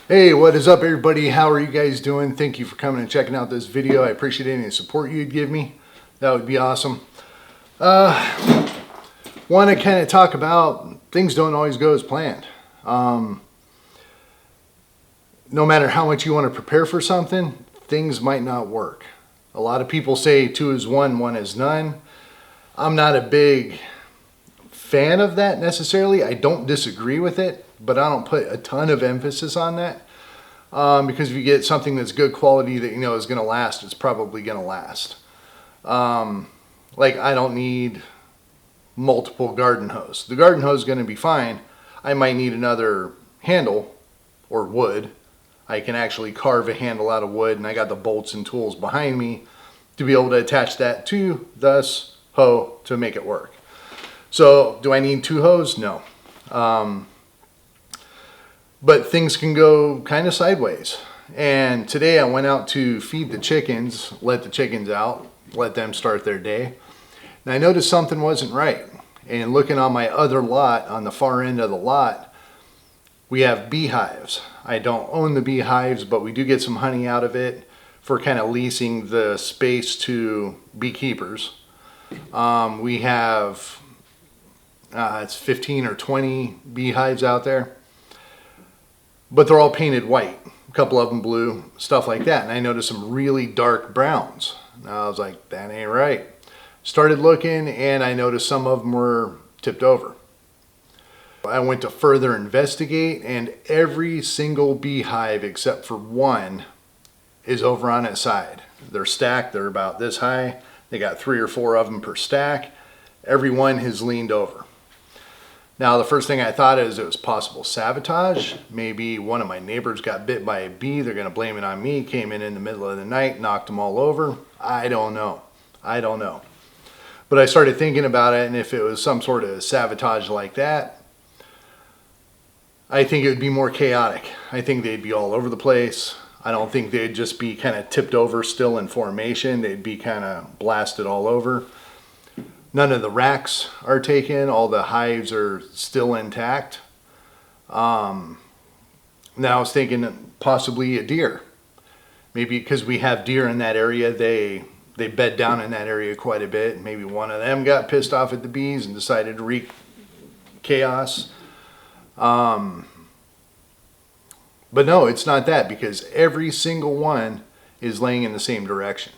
Hey, what is up everybody? How are you guys doing? Thank you for coming and checking out this video. I appreciate any support you'd give me. That would be awesome. Want to kind of talk about things don't always go as planned. No matter how much you want to prepare for something, things might not work. A lot of people say 2 is 1, 1 is none. I'm not a big fan of that necessarily. I don't disagree with it, but I don't put a ton of emphasis on that. Because if you get something that's good quality that you know is going to last, it's probably going to last. Like I don't need multiple garden hose. The garden hose is going to be fine. I might need another handle or wood. I can actually carve a handle out of wood, and I got the bolts and tools behind me to be able to attach that to this hoe to make it work. So do I need 2 hoses? No. But things can go kind of sideways. And today I went out to feed the chickens, let the chickens out, let them start their day. And I noticed something wasn't right. And looking on my other lot, on the far end of the lot, we have beehives. I don't own the beehives, but we do get some honey out of it for kind of leasing the space to beekeepers. We have, it's 15 or 20 beehives out there. But they're all painted white, a couple of them blue, stuff like that. And I noticed some really dark browns. And I was like, that ain't right. Started looking and I noticed some of them were tipped over. I went to further investigate and every single beehive except for one is over on its side. They're stacked, they're about this high. They got 3 or 4 of them per stack. Every one has leaned over. Now, the first thing I thought is it was possible sabotage. Maybe one of my neighbors got bit by a bee. They're going to blame it on me. Came in the middle of the night, knocked them all over. I don't know. But I started thinking about it, and if it was some sort of sabotage like that, I think it would be more chaotic. I think they'd be all over the place. I don't think they'd just be kind of tipped over still in formation. They'd be kind of blasted all over. None of the racks are taken. All the hives are still intact. Now I was thinking possibly a deer. Maybe because we have deer in that area, they bed down in that area quite a bit. Maybe one of them got pissed off at the bees and decided to wreak chaos. But no, it's not that, because every single one is laying in the same direction.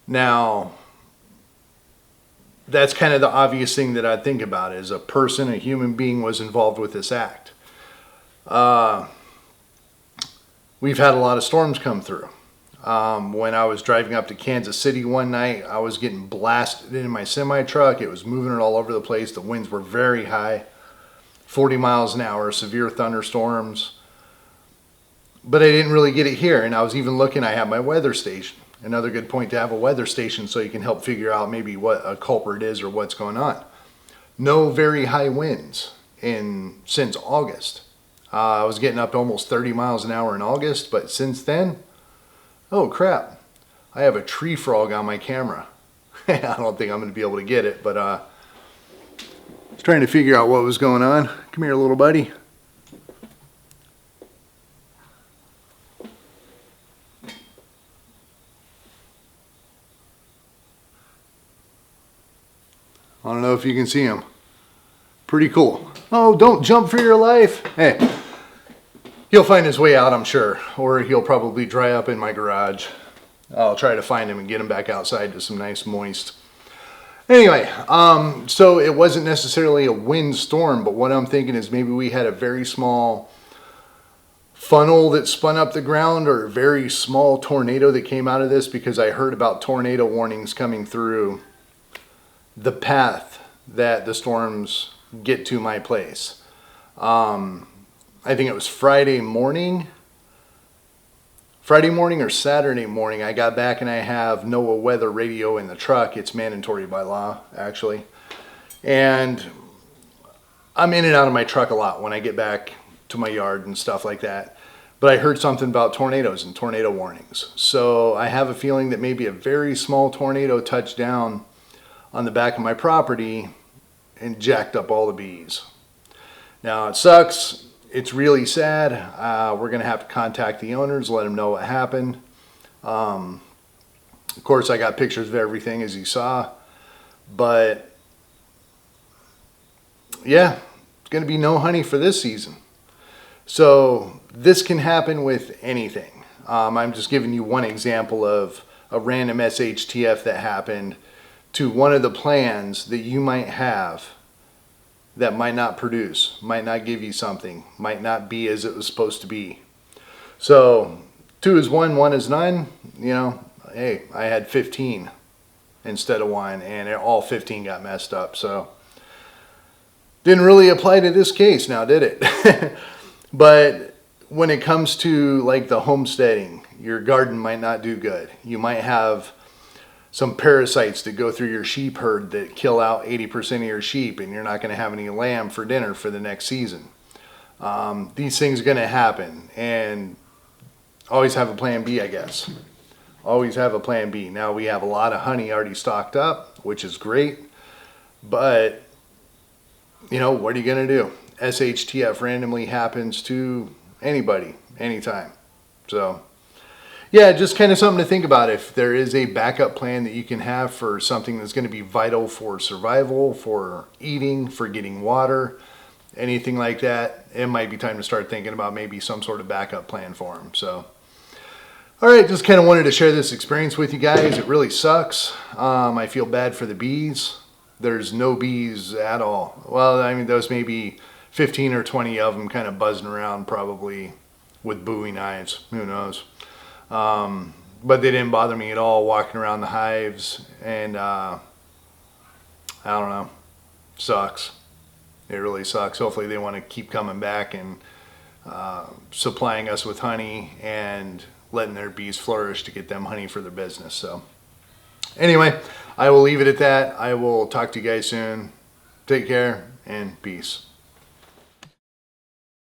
Now, that's kind of the obvious thing that I think about is a person, a human being was involved with this act. We've had a lot of storms come through. When I was driving up to Kansas City one night, I was getting blasted in my semi truck. It was moving it all over the place. The winds were very high, 40 miles an hour, severe thunderstorms. But I didn't really get it here. And I was even looking, I have my weather station. Another good point to have a weather station so you can help figure out maybe what a culprit is or what's going on. No very high winds since August. I was getting up to almost 30 miles an hour in August, but since then, oh crap, I have a tree frog on my camera. I don't think I'm going to be able to get it, but I was trying to figure out what was going on. Come here, little buddy. I don't know if you can see him. Pretty cool. Oh, don't jump for your life. Hey, he'll find his way out, I'm sure. Or he'll probably dry up in my garage. I'll try to find him and get him back outside to some nice moist. Anyway, so it wasn't necessarily a wind storm, but what I'm thinking is maybe we had a very small funnel that spun up the ground, or a very small tornado that came out of this, because I heard about tornado warnings coming through the path that the storms get to my place. I think it was Friday morning or Saturday morning. I got back and I have NOAA weather radio in the truck. It's mandatory by law, actually. And I'm in and out of my truck a lot when I get back to my yard and stuff like that. But I heard something about tornadoes and tornado warnings. So I have a feeling that maybe a very small tornado touched down on the back of my property and jacked up all the bees. Now it sucks. it's really sad. We're going to have to contact the owners, let them know what happened. Of course, I got pictures of everything, as you saw. But yeah, it's going to be no honey for this season. So this can happen with anything. I'm just giving you one example of a random SHTF that happened to one of the plans that you might have that might not produce, might not give you something, might not be as it was supposed to be. So 2 is 1, 1 is none. You know, hey, I had 15 instead of 1, and all 15 got messed up. So didn't really apply to this case now, did it? But when it comes to like the homesteading, your garden might not do good. You might have some parasites that go through your sheep herd that kill out 80% of your sheep, and you're not going to have any lamb for dinner for the next season. These things are going to happen, and always have a plan B, I guess. Always have a plan B. Now we have a lot of honey already stocked up, which is great, but you know, what are you going to do? SHTF randomly happens to anybody, anytime. So yeah, just kind of something to think about. If there is a backup plan that you can have for something that's going to be vital for survival, for eating, for getting water, anything like that, it might be time to start thinking about maybe some sort of backup plan for them. So all right, just kind of wanted to share this experience with you guys. It really sucks. I feel bad for the bees. There's no bees at all. Well, I mean, those maybe 15 or 20 of them kind of buzzing around, probably with Bowie knives. Who knows? But they didn't bother me at all walking around the hives, and I don't know. Sucks. It really sucks. Hopefully they want to keep coming back and supplying us with honey and letting their bees flourish to get them honey for their business. So anyway, I will leave it at that. I will talk to you guys soon. Take care and peace.